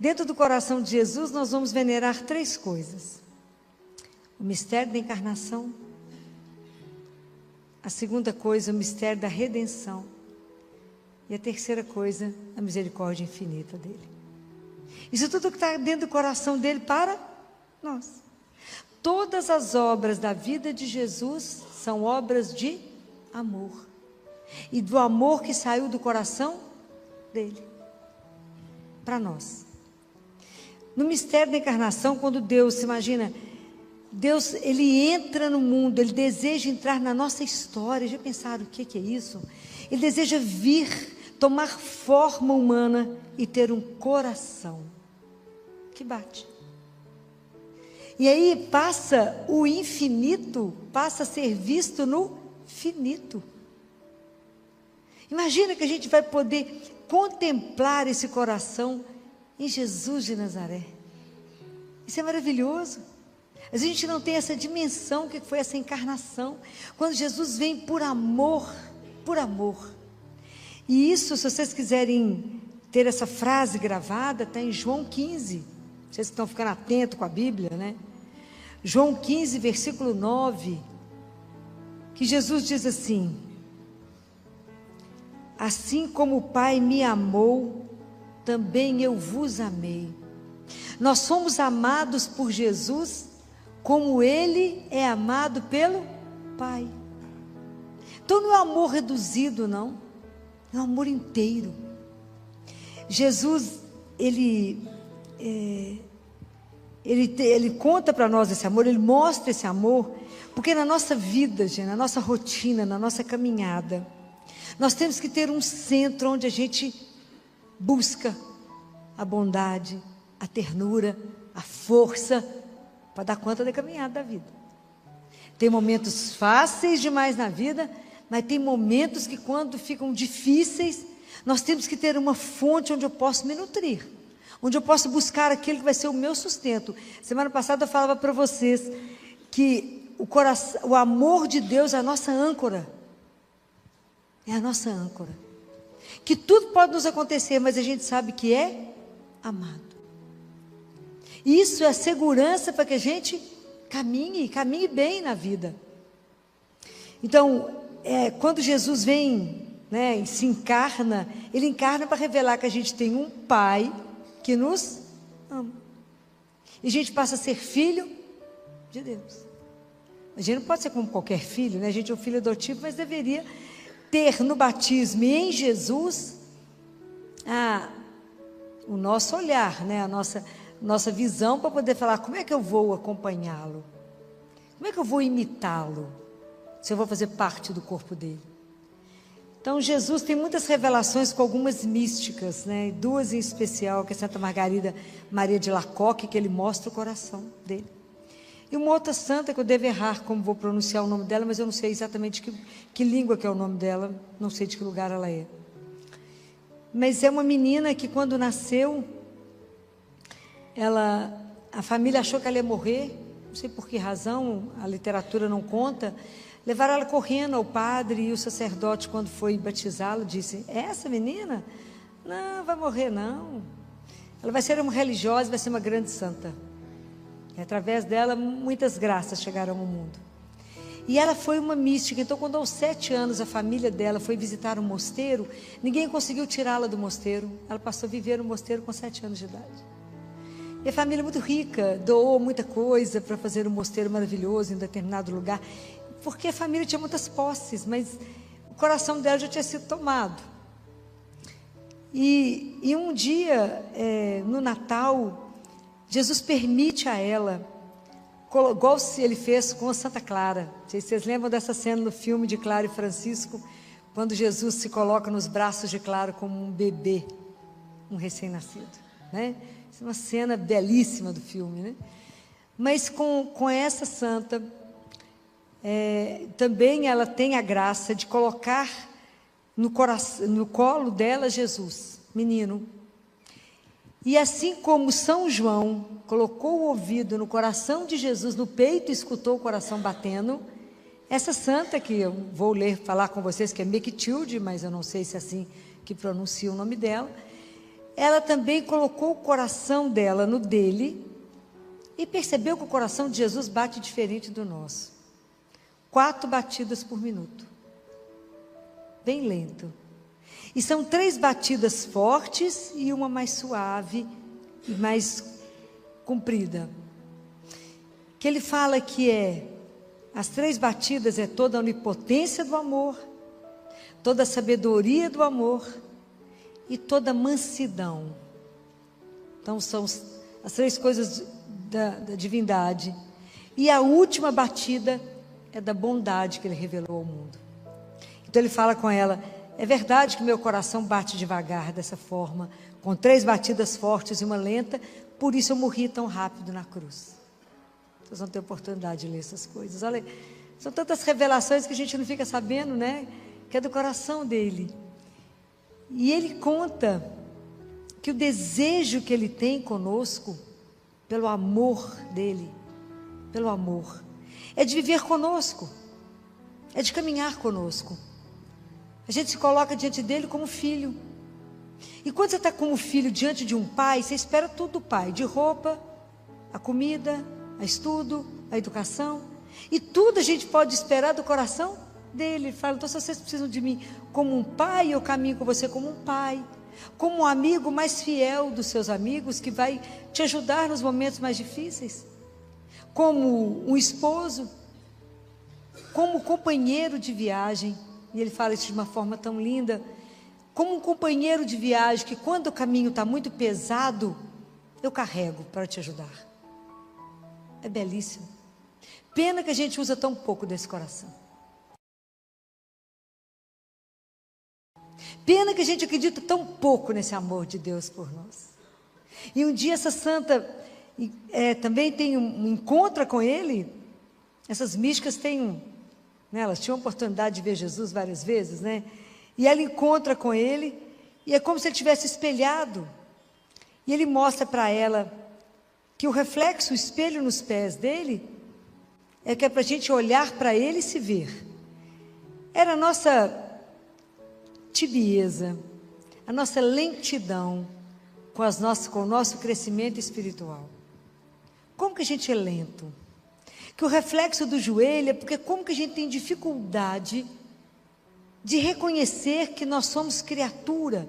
Dentro do coração de Jesus, nós vamos venerar 3 coisas: o mistério da encarnação, a segunda coisa, o mistério da redenção, e a terceira coisa, a misericórdia infinita dele. Isso tudo que está dentro do coração dele para nós. Todas as obras da vida de Jesus são obras de amor, e do amor que saiu do coração dele para nós. No mistério da encarnação, quando Deus, se imagina, Deus, ele entra no mundo, ele deseja entrar na nossa história. Já pensaram o que é isso? Ele deseja vir, tomar forma humana e ter um coração que bate. E aí passa o infinito, passa a ser visto no finito. Imagina que a gente vai poder contemplar esse coração em Jesus de Nazaré. Isso é maravilhoso. A gente não tem essa dimensão que foi essa encarnação, quando Jesus vem por amor, por amor. E isso, se vocês quiserem ter essa frase gravada, está em João 15. Vocês que estão ficando atentos com a Bíblia, né? João 15, versículo 9, que Jesus diz assim: assim como o Pai me amou, também eu vos amei. Nós somos amados por Jesus como Ele é amado pelo Pai. Então não é amor reduzido, não. É um amor inteiro. Jesus, Ele conta para nós esse amor, Ele mostra esse amor, porque na nossa vida, gente, na nossa rotina, na nossa caminhada, nós temos que ter um centro onde a gente busca a bondade, a ternura, a força, para dar conta da caminhada da vida. Tem momentos fáceis demais na vida, mas tem momentos que, quando ficam difíceis, nós temos que ter uma fonte onde eu posso me nutrir, onde eu posso buscar aquilo que vai ser o meu sustento. Semana passada eu falava para vocês que o amor de Deus é a nossa âncora. É a nossa âncora. Que tudo pode nos acontecer, mas a gente sabe que é amado. Isso é a segurança para que a gente caminhe bem na vida. Então, quando Jesus vem, né, e se encarna, Ele encarna para revelar que a gente tem um Pai que nos ama. E a gente passa a ser filho de Deus. A gente não pode ser como qualquer filho, né? A gente é um filho adotivo, mas deveria ter no batismo e em Jesus o nosso olhar, né? A nossa visão, para poder falar: como é que eu vou acompanhá-lo? Como é que eu vou imitá-lo, se eu vou fazer parte do corpo dele? Então Jesus tem muitas revelações com algumas místicas, né? 2 em especial, que é Santa Margarida Maria de Lacoque, que ele mostra o coração dele. E uma outra santa, que eu devo errar como vou pronunciar o nome dela, mas eu não sei exatamente que língua que é o nome dela, não sei de que lugar ela é. Mas é uma menina que, quando nasceu, a família achou que ela ia morrer, não sei por que razão, a literatura não conta. Levaram ela correndo ao padre, e o sacerdote, quando foi batizá-la, disse: é essa menina? Não, vai morrer não. Ela vai ser uma religiosa, vai ser uma grande santa. E através dela, muitas graças chegaram ao mundo. E ela foi uma mística. Então, quando aos 7 anos a família dela foi visitar um mosteiro, ninguém conseguiu tirá-la do mosteiro. Ela passou a viver no mosteiro com 7 anos de idade. E a família muito rica, doou muita coisa para fazer um mosteiro maravilhoso em determinado lugar, porque a família tinha muitas posses, mas o coração dela já tinha sido tomado. E um dia, no Natal, Jesus permite a ela, igual ele fez com a Santa Clara. Não sei se vocês lembram dessa cena no filme de Clara e Francisco, quando Jesus se coloca nos braços de Clara como um bebê, um recém-nascido, né? Isso é uma cena belíssima do filme, né? Mas com essa santa, também ela tem a graça de colocar no colo dela Jesus, menino. E assim como São João colocou o ouvido no coração de Jesus, no peito, e escutou o coração batendo, essa santa, que eu vou falar com vocês, que é Mechtilde, mas eu não sei se é assim que pronuncia o nome dela, ela também colocou o coração dela no dele e percebeu que o coração de Jesus bate diferente do nosso. 4 batidas por minuto. Bem lento. E são 3 batidas fortes e uma mais suave e mais comprida. Que ele fala que as 3 batidas é toda a onipotência do amor, toda a sabedoria do amor e toda a mansidão. Então são as 3 coisas da divindade. E a última batida é da bondade que ele revelou ao mundo. Então ele fala com ela: é verdade que meu coração bate devagar dessa forma, com 3 batidas fortes e uma lenta, por isso eu morri tão rápido na cruz. Vocês vão ter oportunidade de ler essas coisas. Olha, são tantas revelações que a gente não fica sabendo, né? Que é do coração dele. E ele conta que o desejo que ele tem conosco, pelo amor dele, pelo amor, é de viver conosco, é de caminhar conosco. A gente se coloca diante dele como filho. E quando você está como filho diante de um pai, você espera tudo do pai, de roupa, a comida, a estudo, a educação. E tudo a gente pode esperar do coração dele. Ele fala: então se vocês precisam de mim como um pai, eu caminho com você como um pai, como um amigo mais fiel dos seus amigos, que vai te ajudar nos momentos mais difíceis, como um esposo, como um companheiro de viagem. E ele fala isso de uma forma tão linda, como um companheiro de viagem, que quando o caminho está muito pesado, eu carrego para te ajudar. É belíssimo. Pena que a gente usa tão pouco desse coração. Pena que a gente acredita tão pouco nesse amor de Deus por nós. E um dia essa santa também tem um encontro com ele. Essas místicas têm elas tinham a oportunidade de ver Jesus várias vezes, né? E ela encontra com ele, e é como se ele tivesse espelhado. E ele mostra para ela que o reflexo, o espelho nos pés dele, é que é para a gente olhar para ele e se ver. Era a nossa tibieza, a nossa lentidão com o nosso crescimento espiritual. Como que a gente é lento? Que o reflexo do joelho é porque como que a gente tem dificuldade de reconhecer que nós somos criatura,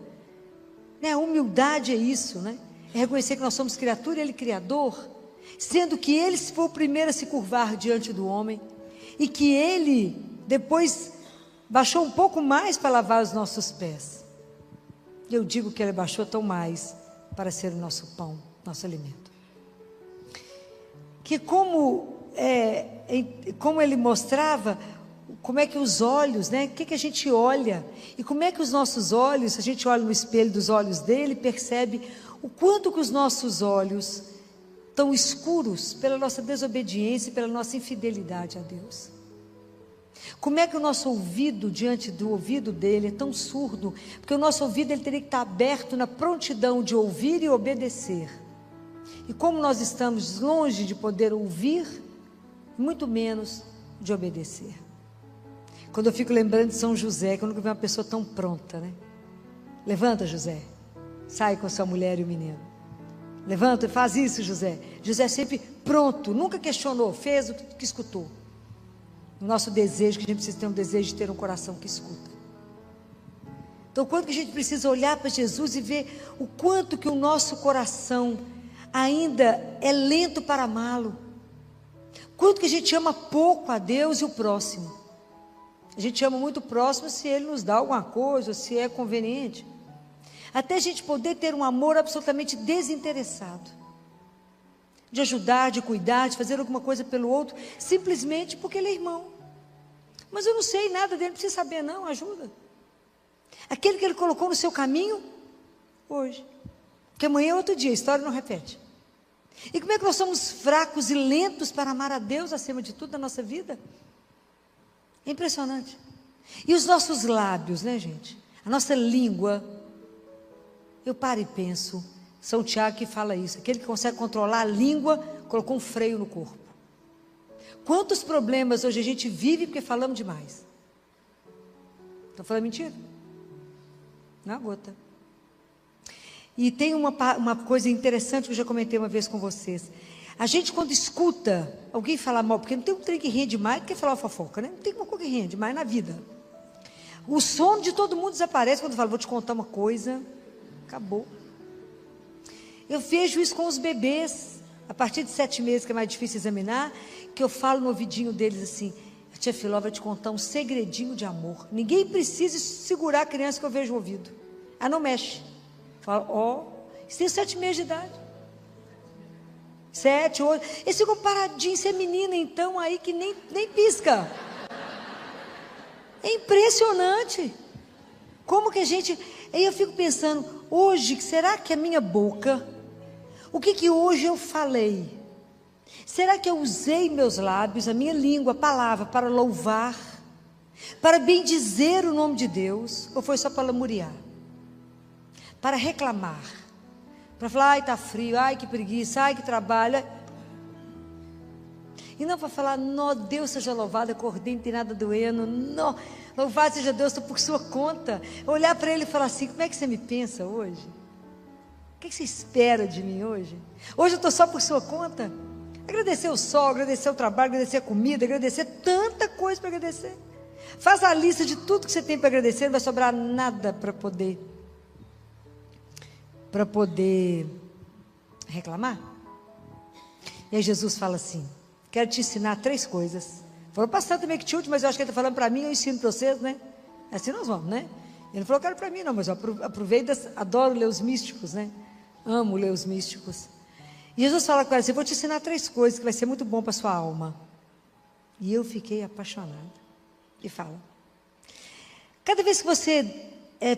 né? A humildade é isso, né? É reconhecer que nós somos criatura e ele criador, sendo que ele foi o primeiro a se curvar diante do homem, e que ele depois baixou um pouco mais para lavar os nossos pés. Eu digo que ele baixou tão mais para ser o nosso pão, nosso alimento. Que como ele mostrava, como é que os olhos, né? O que a gente olha, e como é que os nossos olhos, a gente olha no espelho dos olhos dele, percebe o quanto que os nossos olhos estão escuros pela nossa desobediência e pela nossa infidelidade a Deus. Como é que o nosso ouvido, diante do ouvido dele, é tão surdo? Porque o nosso ouvido ele teria que estar aberto na prontidão de ouvir e obedecer. E como nós estamos longe de poder ouvir, muito menos de obedecer. Quando eu fico lembrando de São José, que eu nunca vi uma pessoa tão pronta, né? Levanta, José, sai com sua mulher e o menino. Levanta e faz isso, José. José sempre pronto, nunca questionou, fez o que escutou. O nosso desejo, que a gente precisa ter um desejo de ter um coração que escuta. Então, quanto que a gente precisa olhar para Jesus e ver o quanto que o nosso coração ainda é lento para amá-lo. Quanto que a gente ama pouco a Deus e o próximo. A gente ama muito o próximo se ele nos dá alguma coisa, se é conveniente. Até a gente poder ter um amor absolutamente desinteressado. De ajudar, de cuidar, de fazer alguma coisa pelo outro, simplesmente porque ele é irmão. Mas eu não sei nada dele, não precisa saber não, ajuda. Aquele que ele colocou no seu caminho, hoje. Porque amanhã é outro dia, a história não repete. E como é que nós somos fracos e lentos para amar a Deus acima de tudo na nossa vida? É impressionante. E os nossos lábios, né, gente? A nossa língua. Eu paro e penso, São Tiago que fala isso, aquele que consegue controlar a língua, colocou um freio no corpo. Quantos problemas hoje a gente vive porque falamos demais? Estou falando mentira? Não é gota. E tem uma coisa interessante que eu já comentei uma vez com vocês. A gente, quando escuta alguém falar mal, porque não tem um trem que rende mais do que falar uma fofoca, né? Não tem uma coisa que rende mais na vida. O sono de todo mundo desaparece quando fala, vou te contar uma coisa, acabou. Eu vejo isso com os bebês, a partir de 7 meses, que é mais difícil examinar, que eu falo no ouvidinho deles assim, a tia Filó vai te contar um segredinho de amor. Ninguém precisa segurar a criança que eu vejo o ouvido. Ah, não mexe. Falo, ó, isso tem 7 meses de idade. 7, 8. Eles ficam paradinhos, você é menina então aí que nem pisca. É impressionante. Como que a gente... Aí eu fico pensando, hoje, será que a minha boca, o que hoje eu falei? Será que eu usei meus lábios, a minha língua, a palavra, para louvar, para bendizer o nome de Deus? Ou foi só para lamuriar? Para reclamar? Para falar, ai, está frio, ai, que preguiça, ai, que trabalho. E não para falar, nó, Deus seja louvado, acordei, não tem nada doendo, nó, louvado seja Deus, estou por sua conta. Olhar para ele e falar assim, como é que você me pensa hoje? O que você espera de mim hoje? Hoje eu estou só por sua conta? Agradecer o sol, agradecer o trabalho, agradecer a comida, agradecer tanta coisa para agradecer. Faz a lista de tudo que você tem para agradecer, não vai sobrar nada para poder reclamar. E aí Jesus fala assim, quero te ensinar 3 coisas. Falou para também que te mas eu acho que ele está falando para mim, eu ensino para vocês, né? Assim nós vamos, né? Ele não falou, quero para mim não, mas eu aproveito, adoro ler os místicos, né? Amo ler os místicos. E Jesus fala com ela assim, vou te ensinar 3 coisas que vai ser muito bom para a sua alma. E eu fiquei apaixonada. E fala, cada vez que você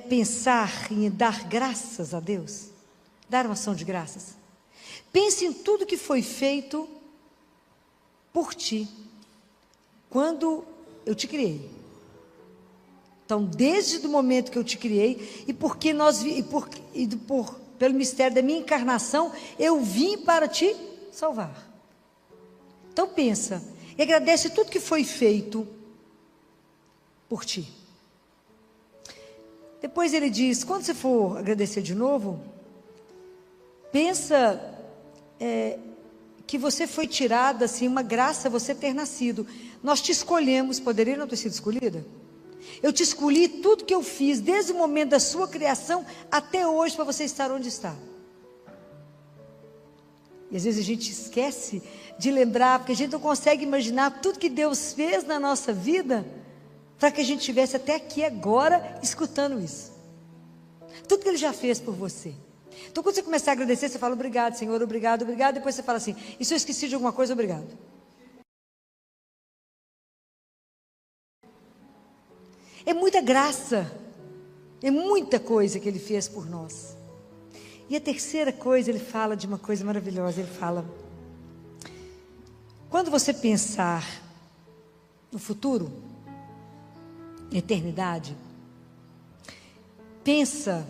pensar em dar graças a Deus, dar uma ação de graças, pense em tudo que foi feito por ti, quando eu te criei. Então, desde o momento que eu te criei, pelo mistério da minha encarnação, eu vim para te salvar. Então pensa, e agradece tudo que foi feito por ti. Depois ele diz, quando você for agradecer de novo, pensa que você foi tirada, assim, uma graça você ter nascido. Nós te escolhemos, poderia não ter sido escolhida? Eu te escolhi, tudo que eu fiz, desde o momento da sua criação até hoje, para você estar onde está. E às vezes a gente esquece de lembrar, porque a gente não consegue imaginar tudo que Deus fez na nossa vida, para que a gente estivesse até aqui agora, escutando isso. Tudo que Ele já fez por você. Então quando você começar a agradecer, você fala, obrigado Senhor, obrigado, obrigado. Depois você fala assim, e se eu esqueci de alguma coisa, obrigado. É muita graça, é muita coisa que Ele fez por nós. E a terceira coisa, Ele fala de uma coisa maravilhosa, Ele fala, quando você pensar no futuro, eternidade, pensa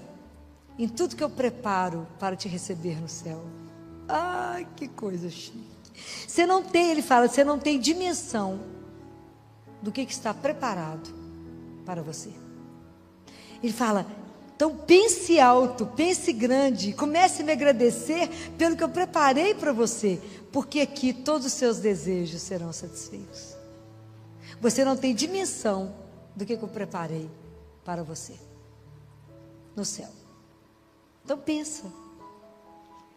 em tudo que eu preparo para te receber no céu. Ai, que coisa chique. Você não tem, ele fala, você não tem dimensão do que está preparado para você. Ele fala, então pense alto, pense grande, comece a me agradecer pelo que eu preparei para você, porque aqui todos os seus desejos serão satisfeitos. Você não tem dimensão do que eu preparei para você no céu. Então pensa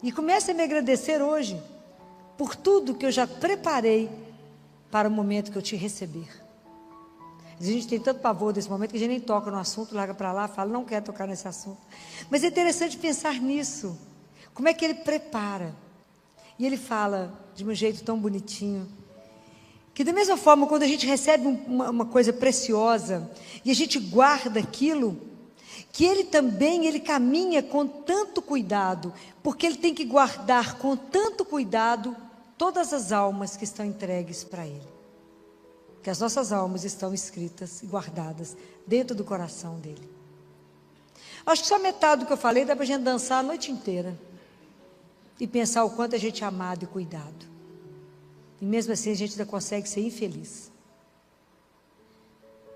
e comece a me agradecer hoje por tudo que eu já preparei para o momento que eu te receber. A gente tem tanto pavor desse momento que a gente nem toca no assunto, larga para lá, fala, não quer tocar nesse assunto. Mas é interessante pensar nisso. Como é que Ele prepara? E Ele fala de um jeito tão bonitinho, que da mesma forma, quando a gente recebe uma coisa preciosa, e a gente guarda aquilo, que Ele também, Ele caminha com tanto cuidado, porque Ele tem que guardar com tanto cuidado todas as almas que estão entregues para Ele. Que as nossas almas estão escritas e guardadas dentro do coração dEle. Acho que só metade do que eu falei dá para a gente dançar a noite inteira e pensar o quanto a gente é amado e cuidado. E mesmo assim a gente ainda consegue ser infeliz,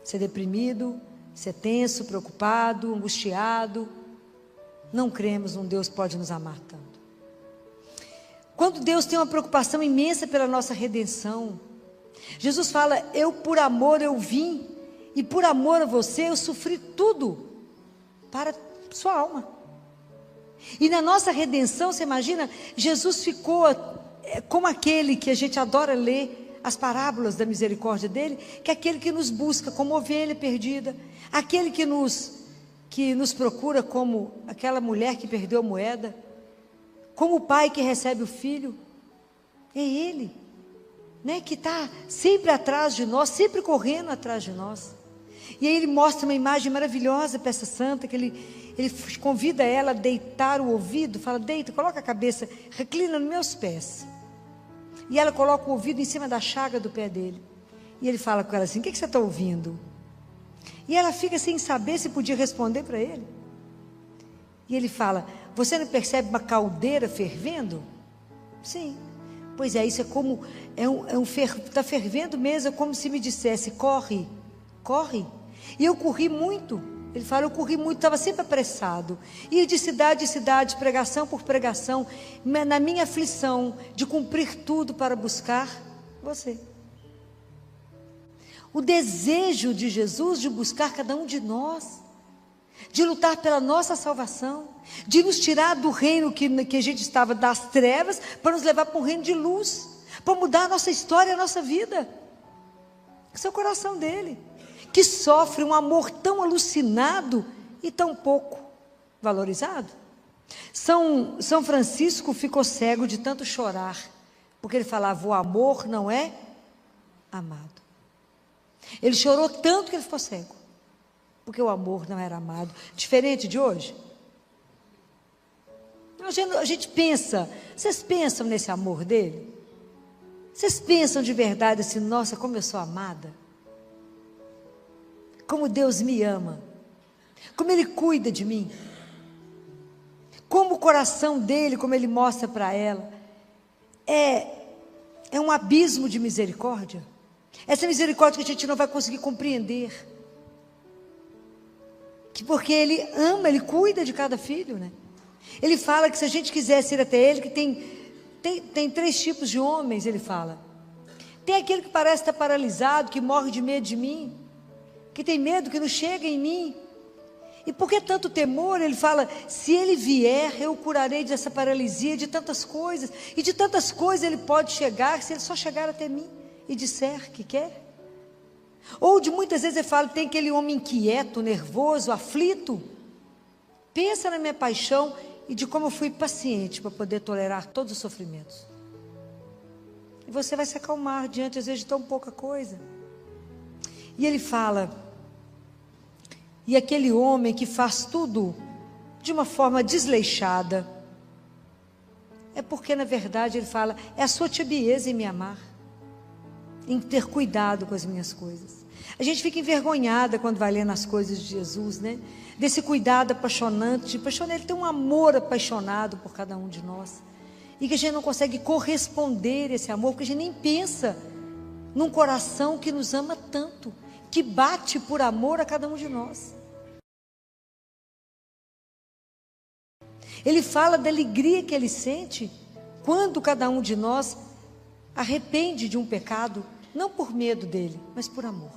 ser deprimido, ser tenso, preocupado, angustiado. não cremos num Deus que pode nos amar tanto. Quando Deus tem uma preocupação imensa pela nossa redenção, Jesus fala, eu por amor eu vim, e por amor a você eu sofri tudo, para sua alma. E na nossa redenção, você imagina, Jesus ficou como aquele que a gente adora ler, as parábolas da misericórdia dele, que é aquele que nos busca como ovelha perdida, aquele que nos procura como aquela mulher que perdeu a moeda, como o pai que recebe o filho. É ele, né, que está sempre atrás de nós, sempre correndo atrás de nós. E aí ele mostra uma imagem maravilhosa para essa santa, que ele convida ela a deitar o ouvido, fala, deita, coloca a cabeça, reclina nos meus pés. E ela coloca o ouvido em cima da chaga do pé dele. E ele fala com ela assim, o que você está ouvindo? E ela fica sem saber se podia responder para ele. E ele fala, você não percebe uma caldeira fervendo? Sim. Pois é, isso é como, está fervendo mesmo, é como se me dissesse, corre, corre. E eu corri muito. Ele fala, eu corri muito, estava sempre apressado. Ia de cidade em cidade, pregação por pregação, na minha aflição de cumprir tudo para buscar você. O desejo de Jesus de buscar cada um de nós, de lutar pela nossa salvação, de nos tirar do reino que a gente estava, das trevas, para nos levar para um reino de luz, para mudar a nossa história, a nossa vida. Esse é o coração dele, que sofre um amor tão alucinado e tão pouco valorizado. São Francisco ficou cego de tanto chorar, porque ele falava, o amor não é amado. Ele chorou tanto que ele ficou cego, porque o amor não era amado. Diferente de hoje. A gente pensa, vocês pensam nesse amor dele? Vocês pensam de verdade assim, nossa, como eu sou amada? Como Deus me ama, como Ele cuida de mim, como o coração dele, como Ele mostra para ela, é um abismo de misericórdia. Essa misericórdia que a gente não vai conseguir compreender, porque Ele ama, Ele cuida de cada filho, né? Ele fala que se a gente quisesse ir até Ele, que tem 3 tipos de homens, Ele fala. Tem aquele que parece estar paralisado, que morre de medo de mim, que tem medo que não chega em mim. E por que tanto temor? Ele fala, se ele vier, eu o curarei dessa paralisia, de tantas coisas. E de tantas coisas ele pode chegar, se ele só chegar até mim e disser que quer. Ou de muitas vezes ele fala, tem aquele homem inquieto, nervoso, aflito. Pensa na minha paixão e de como eu fui paciente para poder tolerar todos os sofrimentos. E você vai se acalmar diante às vezes de tão pouca coisa. E ele fala, e aquele homem que faz tudo de uma forma desleixada, é porque na verdade ele fala, é a sua tibieza em me amar, em ter cuidado com as minhas coisas. A gente fica envergonhada quando vai lendo as coisas de Jesus, né? Desse cuidado apaixonante, ele tem um amor apaixonado por cada um de nós, e que a gente não consegue corresponder a esse amor, porque a gente nem pensa num coração que nos ama tanto, que bate por amor a cada um de nós. Ele fala da alegria que ele sente quando cada um de nós arrepende de um pecado, não por medo dele, mas por amor.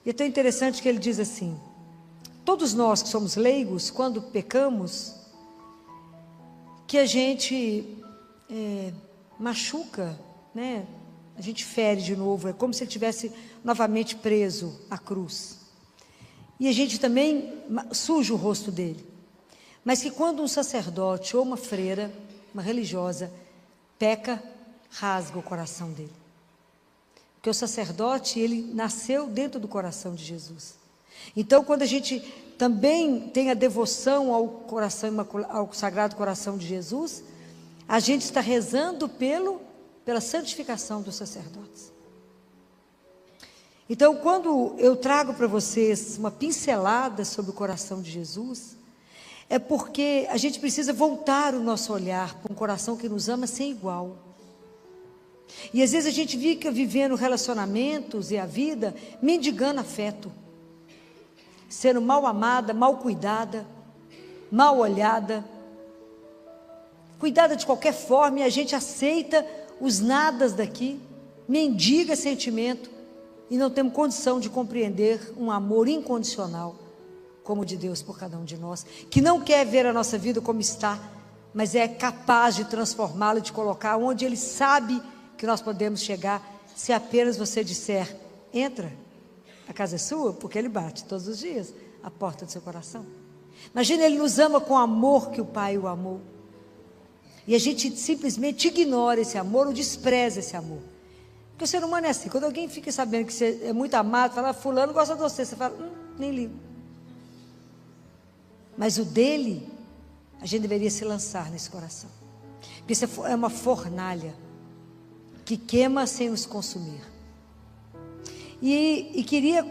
E é tão interessante que ele diz assim, todos nós que somos leigos, quando pecamos, que a gente machuca, né? A gente fere de novo, é como se ele estivesse novamente preso à cruz. E a gente também suja o rosto dele. Mas que quando um sacerdote ou uma freira, uma religiosa, peca, rasga o coração dele. Porque o sacerdote, ele nasceu dentro do coração de Jesus. Então, quando a gente também tem a devoção ao Sagrado Coração de Jesus, a gente está rezando pela santificação dos sacerdotes. Então, quando eu trago para vocês uma pincelada sobre o coração de Jesus, é porque a gente precisa voltar o nosso olhar para um coração que nos ama sem igual. E às vezes a gente fica vivendo relacionamentos e a vida mendigando afeto, sendo mal amada, mal cuidada, mal olhada, cuidada de qualquer forma, e a gente aceita os nadas daqui, mendiga sentimento, e não temos condição de compreender um amor incondicional, como o de Deus por cada um de nós, que não quer ver a nossa vida como está, mas é capaz de transformá-la, de colocar onde Ele sabe que nós podemos chegar, se apenas você disser, entra, a casa é sua, porque Ele bate todos os dias a porta do seu coração. Imagina, Ele nos ama com o amor que o Pai o amou, e a gente simplesmente ignora esse amor ou despreza esse amor, porque o ser humano é assim, quando alguém fica sabendo que você é muito amado, fala, fulano gosta de você, você fala, nem ligo, mas o dele, a gente deveria se lançar nesse coração, porque isso é uma fornalha, que queima sem nos consumir, e queria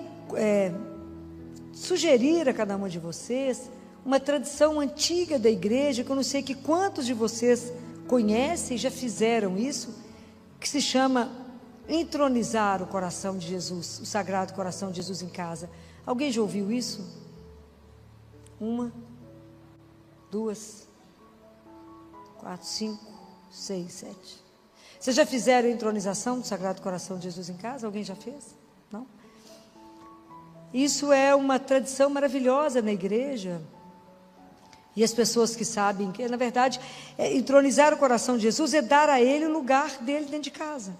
sugerir a cada um de vocês, uma tradição antiga da igreja, que eu não sei que quantos de vocês conhecem, já fizeram isso, que se chama entronizar o coração de Jesus, o Sagrado Coração de Jesus em casa. Alguém já ouviu isso? 1, 2, 4, 5, 6, 7. Vocês já fizeram a entronização do Sagrado Coração de Jesus em casa? Alguém já fez? Não? Isso é uma tradição maravilhosa na igreja. E as pessoas que sabem que, na verdade, entronizar o coração de Jesus é dar a Ele o lugar dele dentro de casa.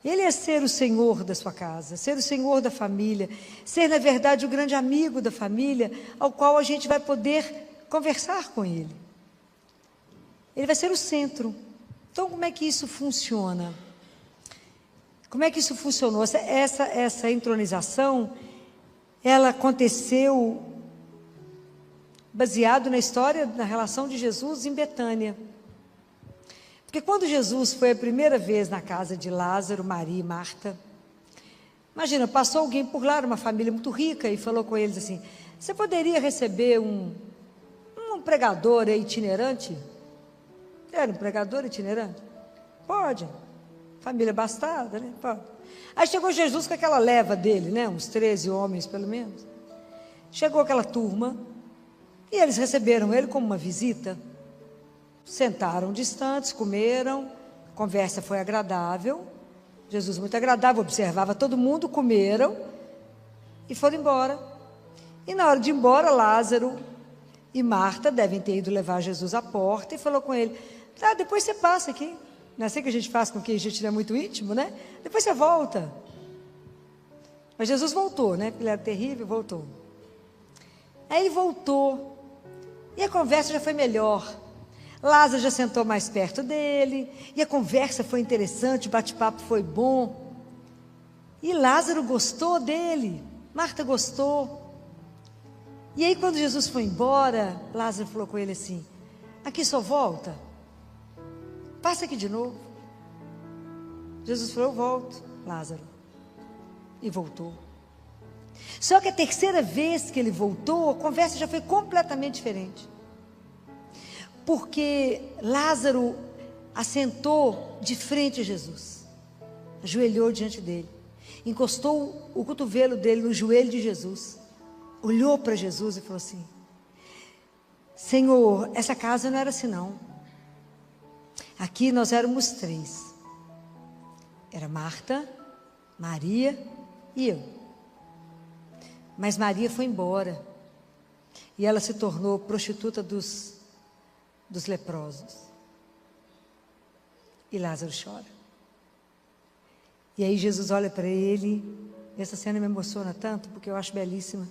Ele é ser o Senhor da sua casa, ser o Senhor da família, ser, na verdade, o grande amigo da família, ao qual a gente vai poder conversar com Ele. Ele vai ser o centro. Então, como é que isso funciona? Como é que isso funcionou? Essa entronização, ela aconteceu baseado na história, na relação de Jesus em Betânia. Porque quando Jesus foi a primeira vez na casa de Lázaro, Maria e Marta, imagina, passou alguém por lá, uma família muito rica, e falou com eles assim, você poderia receber um pregador itinerante? Era um pregador itinerante? Pode. Família abastada, né? Pode. Aí chegou Jesus com aquela leva dele, né? Uns 13 homens, pelo menos. Chegou aquela turma, e eles receberam ele como uma visita. Sentaram distantes, comeram, a conversa foi agradável, Jesus muito agradável, observava todo mundo, comeram e foram embora. E na hora de ir embora, Lázaro e Marta devem ter ido levar Jesus à porta e falou com ele, tá, depois você passa aqui, não é assim que a gente faz com quem a gente não é muito íntimo, né? Depois você volta. Mas Jesus voltou, né? Porque ele era terrível, voltou. Aí ele voltou, e a conversa já foi melhor. Lázaro já sentou mais perto dele, e a conversa foi interessante, o bate-papo foi bom. E Lázaro gostou dele, Marta gostou. E aí quando Jesus foi embora, Lázaro falou com ele assim, aqui só volta, passa aqui de novo. Jesus falou, eu volto, Lázaro. E voltou. Só que a terceira vez que ele voltou, a conversa já foi completamente diferente. Porque Lázaro assentou de frente a Jesus, ajoelhou diante dele, encostou o cotovelo dele no joelho de Jesus, olhou para Jesus e falou assim, Senhor, essa casa não era assim não, aqui nós éramos 3, era Marta, Maria e eu, mas Maria foi embora, e ela se tornou prostituta dos leprosos, e Lázaro chora. E aí Jesus olha para ele, essa cena me emociona tanto, porque eu acho belíssima,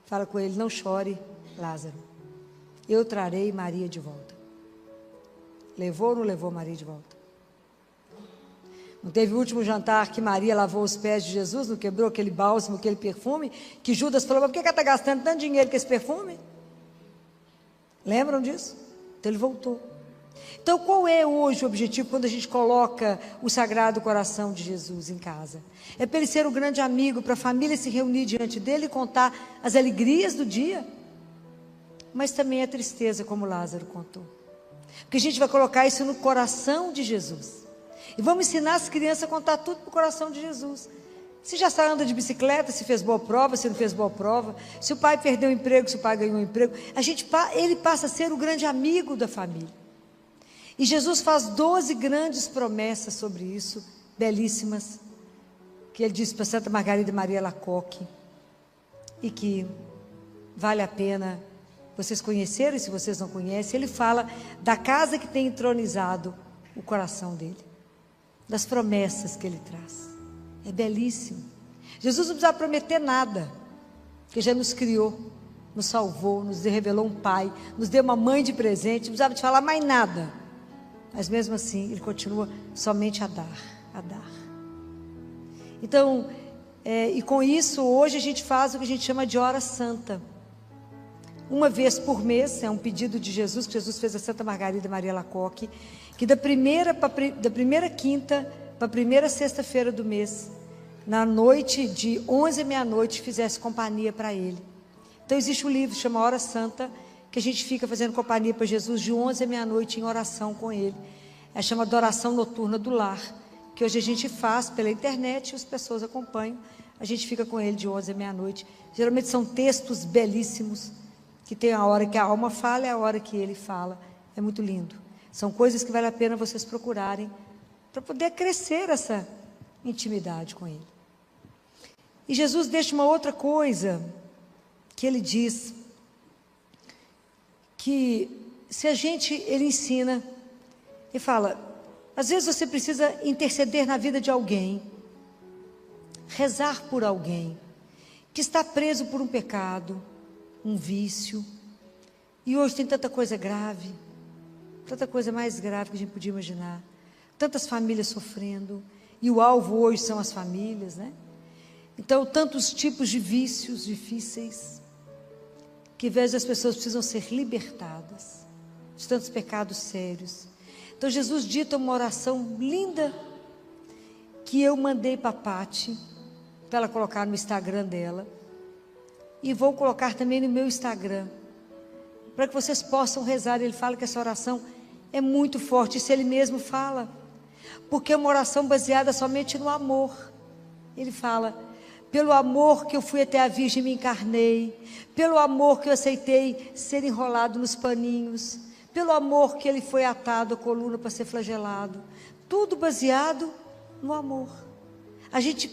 fala com ele, não chore, Lázaro, eu trarei Maria de volta. Levou ou não levou Maria de volta? Não teve o último jantar que Maria lavou os pés de Jesus, não quebrou aquele bálsamo, aquele perfume, que Judas falou, mas por que ela está gastando tanto dinheiro com esse perfume? Lembram disso? Então ele voltou. Então qual é hoje o objetivo quando a gente coloca o Sagrado Coração de Jesus em casa? É para ele ser o grande amigo, para a família se reunir diante dele e contar as alegrias do dia, mas também a tristeza, como Lázaro contou. Porque a gente vai colocar isso no coração de Jesus. E vamos ensinar as crianças a contar tudo para o coração de Jesus. Se já anda de bicicleta, se fez boa prova, se não fez boa prova, se o pai perdeu o emprego, se o pai ganhou um emprego, ele passa a ser o grande amigo da família. E Jesus faz 12 grandes promessas sobre isso, belíssimas, que ele disse para Santa Margarida e Maria Alacoque, e que vale a pena vocês conhecerem, se vocês não conhecem. Ele fala da casa que tem entronizado o coração dele, das promessas que ele traz. É belíssimo. Jesus não precisava prometer nada, porque já nos criou, nos salvou, nos revelou um pai, nos deu uma mãe de presente, não precisava de falar mais nada. Mas mesmo assim, ele continua somente a dar, a dar. Então, e com isso, hoje a gente faz o que a gente chama de hora santa. Uma vez por mês, é um pedido de Jesus, que Jesus fez a Santa Margarida e Maria Alacoque, que da primeira quinta para a primeira sexta-feira do mês, na noite de 11 à meia-noite, fizesse companhia para ele. Então existe um livro, chama Hora Santa, que a gente fica fazendo companhia para Jesus de 11 à meia-noite em oração com ele. É chama de Oração Noturna do Lar, que hoje a gente faz pela internet e as pessoas acompanham. A gente fica com ele de 11 à meia-noite. Geralmente são textos belíssimos, que tem a hora que a alma fala e a hora que ele fala. É muito lindo. São coisas que vale a pena vocês procurarem, para poder crescer essa intimidade com ele. E Jesus deixa uma outra coisa, que ele diz, que se ele ensina, ele fala, às vezes você precisa interceder na vida de alguém, rezar por alguém, que está preso por um pecado, um vício, e hoje tem tanta coisa grave, tanta coisa mais grave que a gente podia imaginar, tantas famílias sofrendo, e o alvo hoje são as famílias, né? Então, tantos tipos de vícios difíceis, que às vezes as pessoas precisam ser libertadas, de tantos pecados sérios. Então, Jesus dita uma oração linda, que eu mandei para a Pati, para ela colocar no Instagram dela, e vou colocar também no meu Instagram, para que vocês possam rezar. Ele fala que essa oração é muito forte, isso ele mesmo fala, porque é uma oração baseada somente no amor. Ele fala, pelo amor que eu fui até a Virgem e me encarnei, pelo amor que eu aceitei ser enrolado nos paninhos, pelo amor que ele foi atado à coluna para ser flagelado, tudo baseado no amor. A gente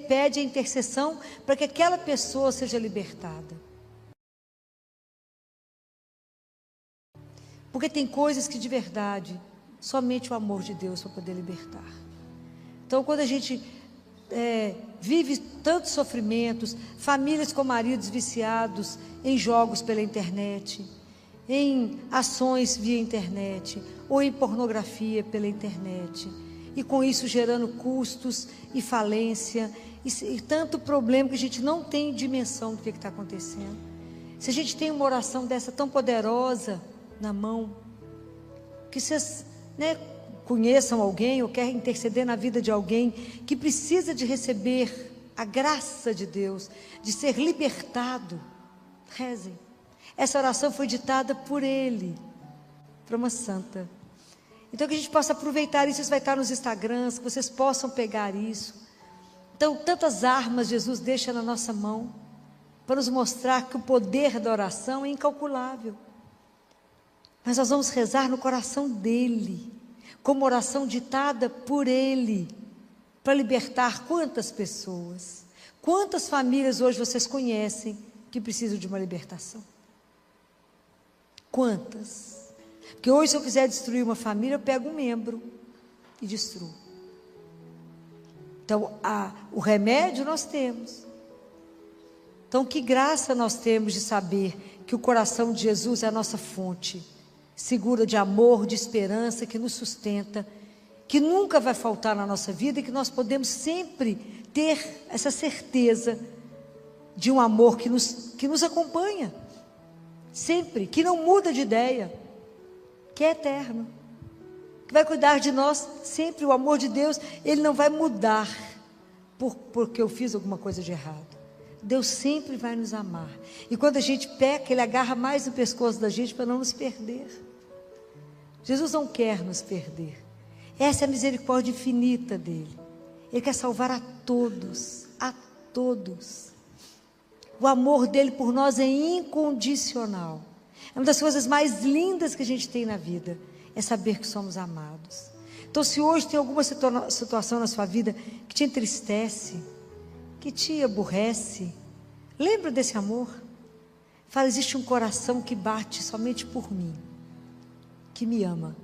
pede a intercessão para que aquela pessoa seja libertada. Porque tem coisas que de verdade, somente o amor de Deus para poder libertar. Então, quando a gente vive tantos sofrimentos, famílias com maridos viciados em jogos pela internet, em ações via internet, ou em pornografia pela internet, e com isso gerando custos e falência, e tanto problema que a gente não tem dimensão do que está acontecendo. Se a gente tem uma oração dessa tão poderosa na mão, que vocês conheçam alguém ou querem interceder na vida de alguém que precisa de receber a graça de Deus, de ser libertado, rezem. Essa oração foi ditada por ele, para uma santa. Então que a gente possa aproveitar isso, isso vai estar nos Instagrams, que vocês possam pegar isso. Então tantas armas Jesus deixa na nossa mão, para nos mostrar que o poder da oração é incalculável. Mas nós vamos rezar no coração dele, como oração ditada por ele, para libertar quantas pessoas, quantas famílias hoje vocês conhecem que precisam de uma libertação? Quantas? Porque hoje, se eu quiser destruir uma família, eu pego um membro e destruo. Então, o remédio nós temos. Então, que graça nós temos de saber que o coração de Jesus é a nossa fonte segura de amor, de esperança, que nos sustenta, que nunca vai faltar na nossa vida, e que nós podemos sempre ter essa certeza de um amor que nos acompanha, sempre, que não muda de ideia, que é eterno, que vai cuidar de nós sempre. O amor de Deus, ele não vai mudar porque eu fiz alguma coisa de errado. Deus sempre vai nos amar, e quando a gente peca, ele agarra mais no pescoço da gente para não nos perder. Jesus não quer nos perder. Essa é a misericórdia infinita dele. Ele quer salvar a todos, a todos. O amor dele por nós é incondicional. É uma das coisas mais lindas que a gente tem na vida, é saber que somos amados. Então, se hoje tem alguma situação na sua vida que te entristece, que te aborrece, lembra desse amor. Fala, existe um coração que bate somente por mim, que me ama,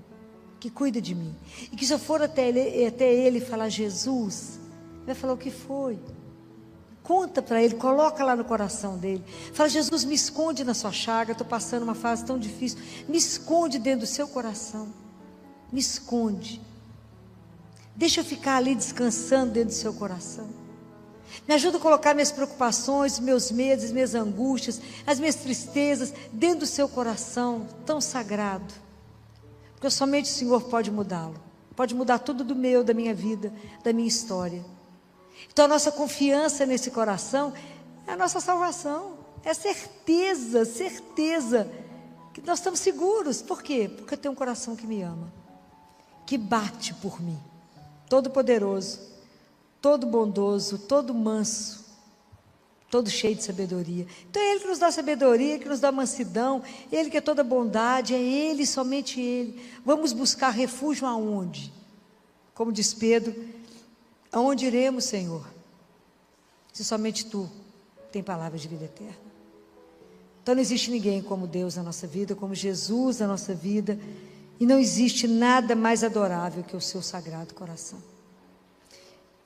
que cuida de mim. E que se eu for até ele falar, Jesus, vai falar o que foi. Conta para ele, coloca lá no coração dele. Fala, Jesus, me esconde na sua chaga, estou passando uma fase tão difícil. Me esconde dentro do seu coração. Me esconde. Deixa eu ficar ali descansando dentro do seu coração. Me ajuda a colocar minhas preocupações, meus medos, minhas angústias, as minhas tristezas dentro do seu coração tão sagrado. Porque somente o Senhor pode mudá-lo. Pode mudar tudo do meu, da minha vida, da minha história. Então a nossa confiança nesse coração é a nossa salvação. É certeza que nós estamos seguros. Por quê? Porque eu tenho um coração que me ama, que bate por mim. Todo poderoso, todo bondoso, todo manso, todo cheio de sabedoria. Então é Ele que nos dá sabedoria, que nos dá mansidão, Ele que é toda bondade, é Ele, somente Ele. Vamos buscar refúgio aonde? Como diz Pedro, aonde iremos, Senhor? Se somente Tu tem palavras de vida eterna. Então não existe ninguém como Deus na nossa vida, como Jesus na nossa vida, e não existe nada mais adorável que o seu sagrado coração.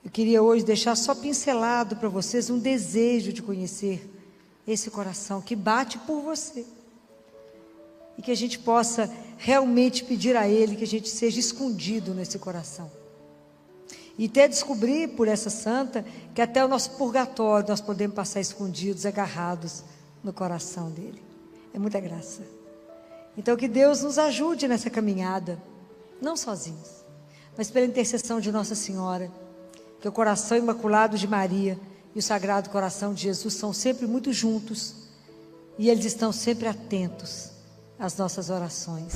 Eu queria hoje deixar só pincelado para vocês um desejo de conhecer esse coração que bate por você. E que a gente possa realmente pedir a Ele que a gente seja escondido nesse coração. E até descobrir por essa santa que até o nosso purgatório nós podemos passar escondidos, agarrados no coração dele. É muita graça. Então que Deus nos ajude nessa caminhada, não sozinhos, mas pela intercessão de Nossa Senhora, que o coração imaculado de Maria e o Sagrado Coração de Jesus são sempre muito juntos, e eles estão sempre atentos às nossas orações.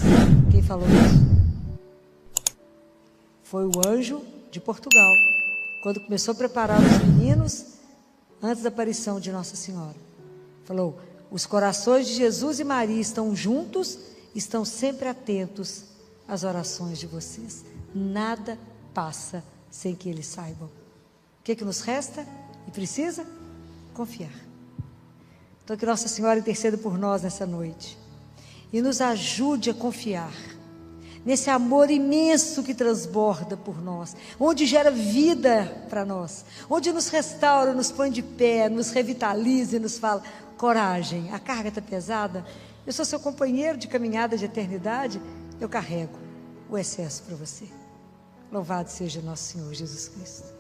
Quem falou isso? Foi o anjo de Portugal, quando começou a preparar os meninos, antes da aparição de Nossa Senhora. Falou, os corações de Jesus e Maria estão juntos, estão sempre atentos às orações de vocês. Nada passa sem que eles saibam. O que nos resta e precisa? Confiar. Então que Nossa Senhora interceda por nós nessa noite e nos ajude a confiar nesse amor imenso que transborda por nós, onde gera vida para nós, onde nos restaura, nos põe de pé, nos revitaliza e nos fala, coragem, a carga está pesada, eu sou seu companheiro de caminhada de eternidade, eu carrego o excesso para você. Louvado seja nosso Senhor Jesus Cristo.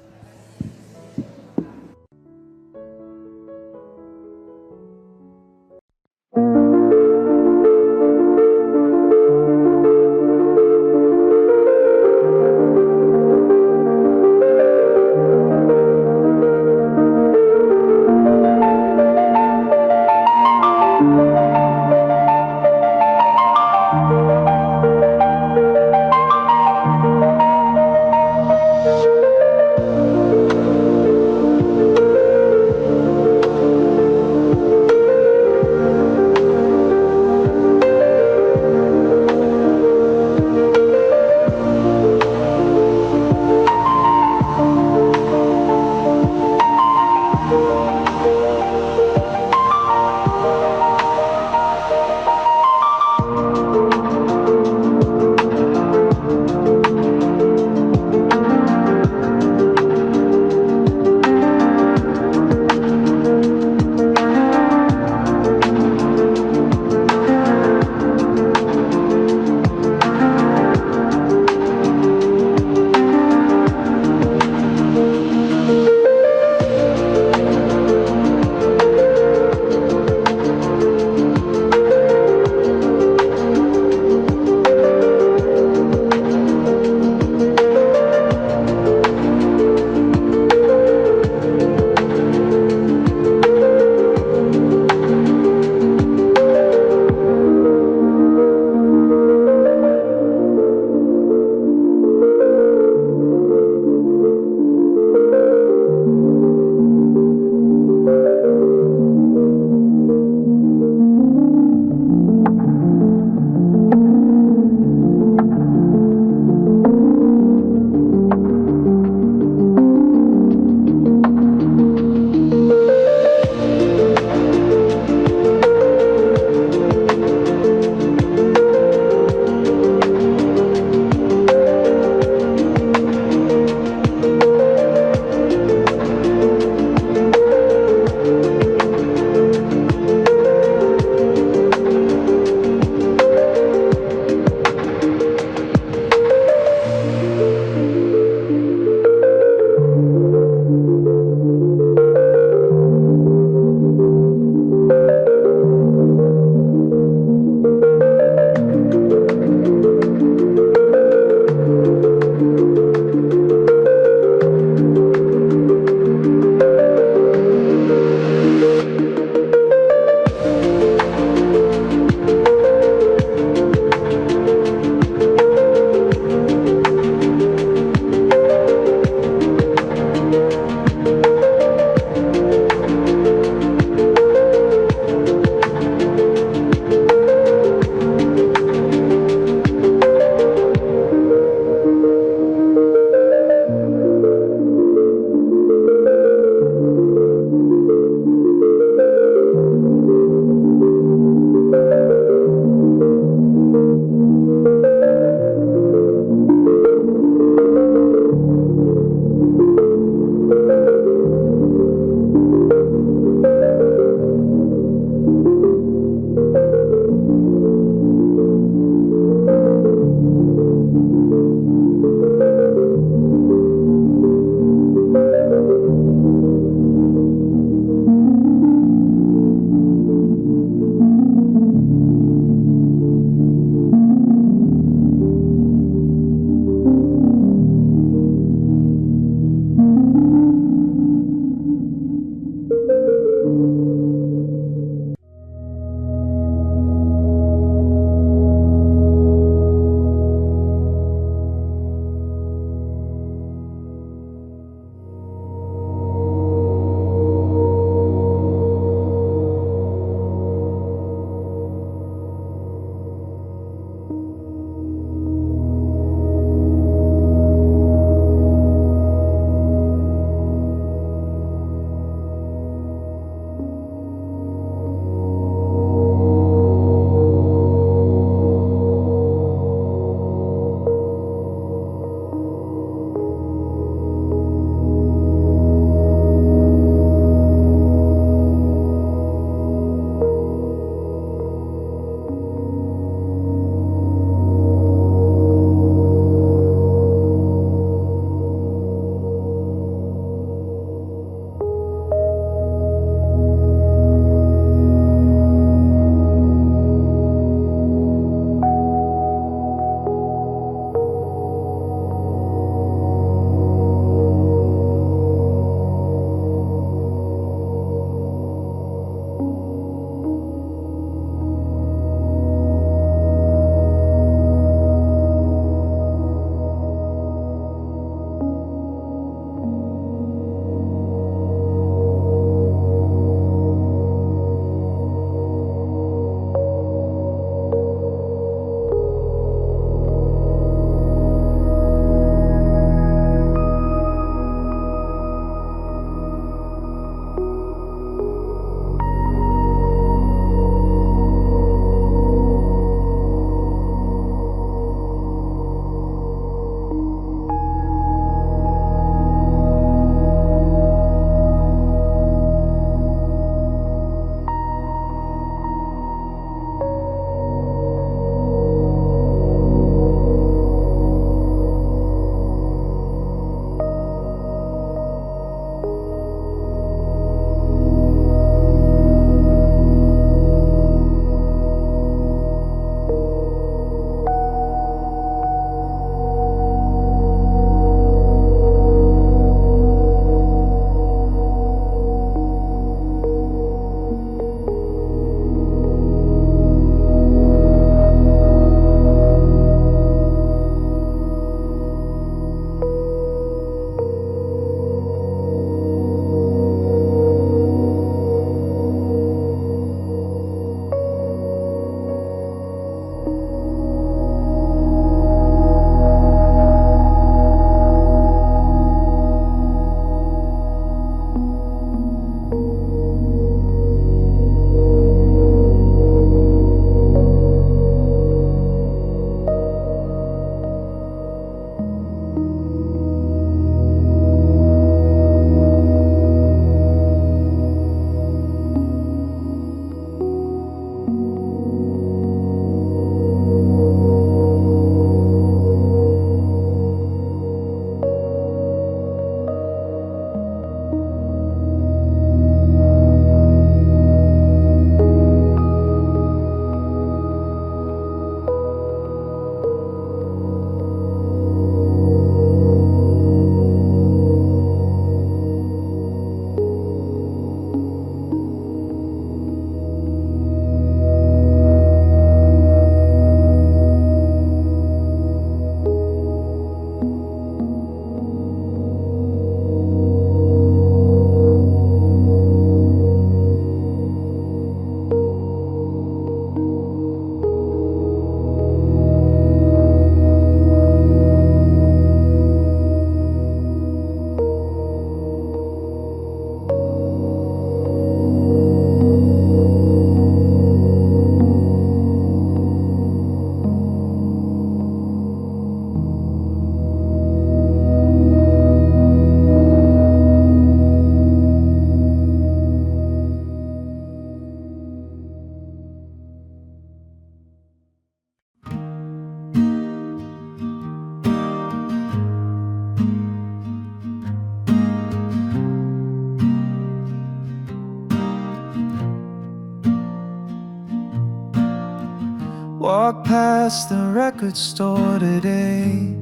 walk past the record store today,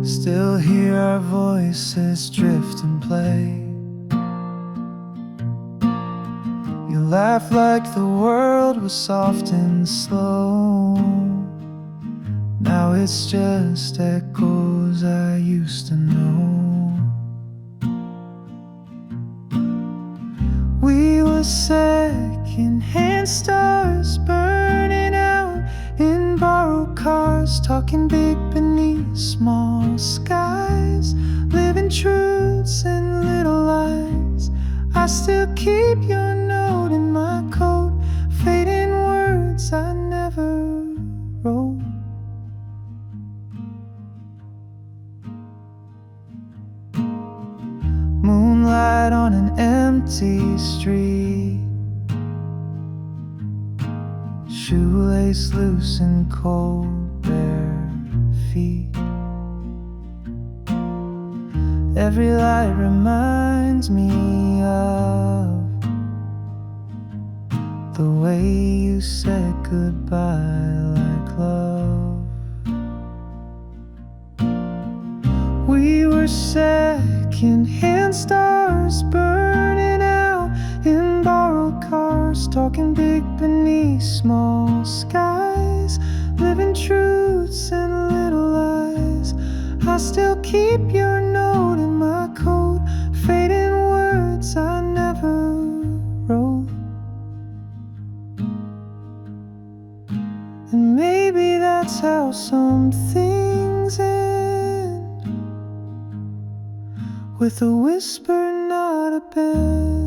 still hear our voices drift and play. You laugh like the world was soft and slow. Now it's just echoes I used to know. We were second-hand stars burning out in borrowed cars, talking big beneath small skies, living truths and little lies. I still keep your note in my coat, fading words I never wrote. Moonlight on an empty street, shoelace loose and cold bare feet. Every light reminds me of the way you said goodbye like love. We were second-hand stars burning out in borrowed cars, talking big beneath small skies, living truths and little lies. I still keep your note in my coat, fading words I never wrote. And maybe that's how some things end, with a whisper, not a bend.